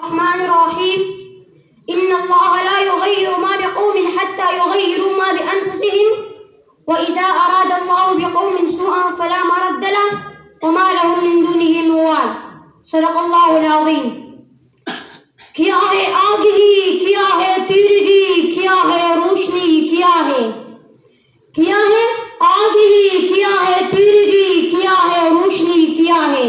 الرحمن الرحيم إن الله لا يغير ما بقوم حتى يغيروا ما بأنفسهم وإذا أراد الله بقوم سوءا فلا مرد له وما لهم من دونه من وال. صدق اللہ العظیم. کیا ہے آگ ہی، کیا ہے تیرگی، کیا ہے روشنی، کیا ہے آگ ہی، کیا ہے تیرگی، کیا ہے روشنی، کیا ہے.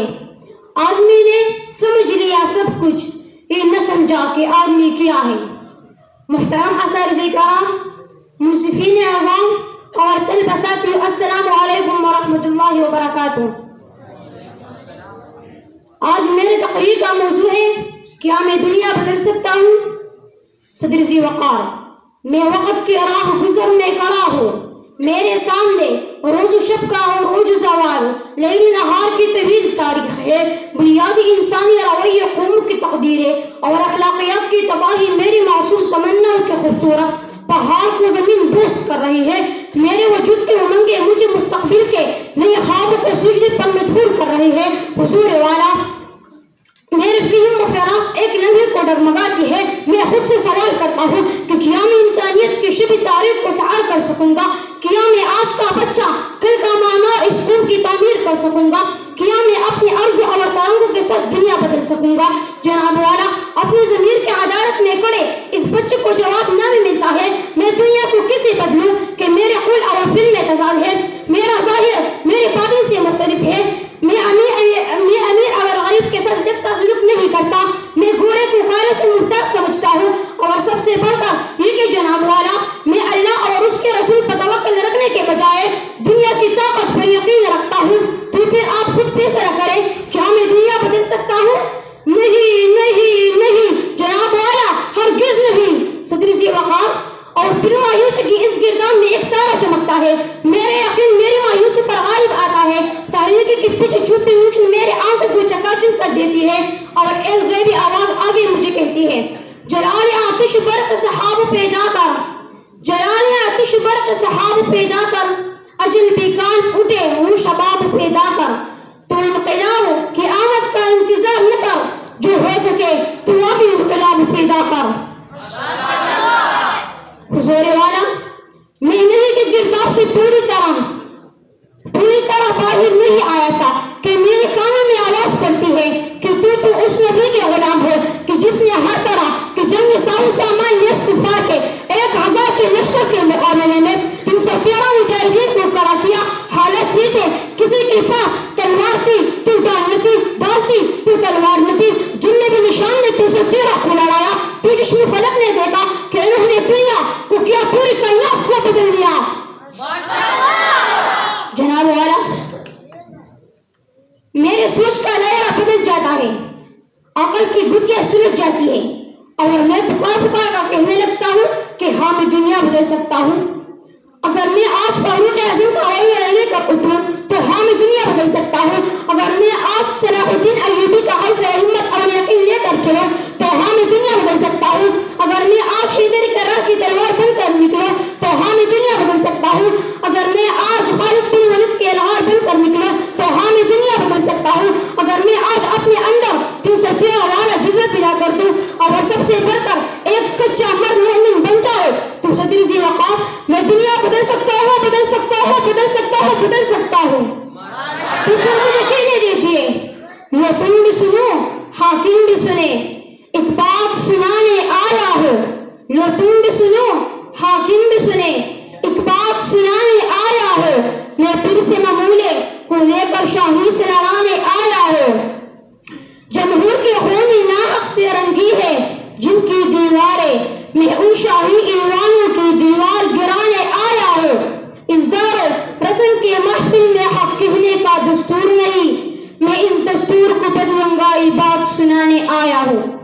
آدمی نے سمجھ لیا سب کچھ، یہ نہ سمجھا کہ آدمی کیا ہے. محترم اساتذہ کرام، منصفین اعظام اور طلبہ ساتھیو، السلام علیکم ورحمۃ اللہ وبرکاتہ. آج میرے تقریر کا موضوع ہے کیا میں دنیا بدل سکتا ہوں؟ صدر ذی وقار، میں وقت کی راہ گزر میں کھڑا ہوں، میرے سامنے روز و شب کا اور روز و زوال، لیل نہار کی طویل تاریخ ہے. بنیادی انسانی رویہ قوم کی تقدیریں اور اخلاقیات کی تباہی میری معصوم تمناؤں کے خوبصورت پہاڑ کو زمین بوس کر رہی ہے. میرے وجود کے امنگیں مجھے مستقبل کے نئے خوابوں کو سوچنے پر مجبور کر رہی ہے. حضور والا، میرے فہم و فراز ایک لمحے کو ڈگمگاتی ہے. میں خود سے سوال کرتا ہوں کہ کیا میں انسانیت کی شبی تاریخ کو سعار کر سکوں گا؟ کیا میں آج کا بچہ کل کا معمار اس قوم کی تعمیر کر سکوں گا؟ کیا میں اپنی عرض اور ترنگوں کے ساتھ دنیا بدل سکوں گا؟ جناب والا، اپنی ضمیر کے عدالت میں کھڑے اس بچے کو جواب نہ بھی ملتا ہے. میں دنیا کو کیسے بدلوں کہ میرے قول اور فعل میں تضاد ہے، میرا ظاہر میرے باطن سے مختلف ہے. میں امیر اور غریب کے ساتھ یکساں سلوک نہیں کرتا. میں گورے کو کالے سے ممتاز سمجھتا ہوں. اور سب سے بڑھ کر یہ کہ جناب والا، میں اللہ اور اس کے رسول پر توکل رکھنے کے بجائے دنیا کی طاقت پر یقین رکھتا ہوں. تو پھر آپ خود فیصلہ کریں، کیا میں دنیا بدل سکتا ہوں؟ نہیں نہیں نہیں جناب والا، ہرگز نہیں. صدر ذی وقار، اور پھر مایوسی کی اس گردان میں ایک تارہ چمکتا ہے. میرے یقین میری مایوسی پر غالب آتا ہے. تاریکی کی پیچھے چھپی اونچی میرے آنکھوں کو چکاچوند کر دیتی ہے اور ایک غیبی آواز آگے مجھے کہتی ہے، جلال آتش برق سحاب پیدا کر، جلال آتش برق سحاب پیدا کر، اجل بھی کان اٹھے وہ شباب پیدا کر. تو انقلاب کی آمد کا انتظار نہ کر، جو ہو سکے تو ابھی انقلاب پیدا کر. حضور والا، میں نہیں کہ گرداب سے پوری طرح باہر نہیں آیا تھا کہ میرے کانوں میں آواز پڑتی ہے کہ تو اس نبی کے غلام ہو کہ جس نے ہر طرح کی جنگ ساؤ سامان یستفا کے 1000 کے لشکر کے مقابلے میں 313 مجاہدین کو کھڑا کیا. حالت یہ کہ کسی کے پاس تلوار تھی تو ڈال نہ تھی، ڈال تھی تو تلوار نہ تھی. جن نے بھی نشان نے 313 کو لڑایا تو جشم فلک نے دیکھا کہ انہوں نے دنیا کو کیا پوری کائنات کو بدل دیا. جناب والا، میرے سوچ کا دائرہ بدل جاتا ہے، عقل کی گتھیاں سلجھ جاتی ہے اور میں پکار کر کہنے لگتا ہوں کہ ہاں میں دنیا بدل سکتا ہوں. اگر میں آج فاروق اعظم کا رویہ لے کر اٹھوں تو ہاں میں دنیا بدل سکتا ہوں. اگر میں آج صلاح الدین ایوبی کا حوصلہ ہمت اور یقین لے کر چلوں تو ہاں میں دنیا بدل سکتا ہوں. اگر میں آج حیدر کرار کی تلوار بن کر نکلوں تو ہاں میں دنیا بدل سکتا ہوں. اگر میں آج خالد بن ولید کے الغار بن کر نکلوں تو ہاں میں دنیا بدل سکتا ہوں. اگر میں آج اپنے اندر 313 والا جذبہ پیدا کر دوں اور سب سے بڑھ کر ایک سچا مرد مومن بن جاؤ تو صدر ذی وقار، میں دنیا بدل سکتا ہوں، بدل سکتا ہوں، بدل سکتا ہوں، بدل سکتا ہوں. تو پھر مجھے کہنے دیجئے، یہ تم بھی سنو، حاکم بھی سنے، ایک بات سنانے آیا ہو. لو تم بھی سنو، حاکم بھی سنے، ایک بات سنانے آیا ہو. میں پھر سے ممولے کو لے کر شاہی سے لڑانے آیا ہو. جمہور کے خونی ناحق سے رنگی ہے جن کی دیواریں، میں ان شاہی ایوانوں کی دیوار گرانے آیا ہو. اس دار رسم کے محفل میں حق کہنے کا دستور نہیں، میں اس دستور کو بدلوں گا، یہ بات سنانے آیا ہوں.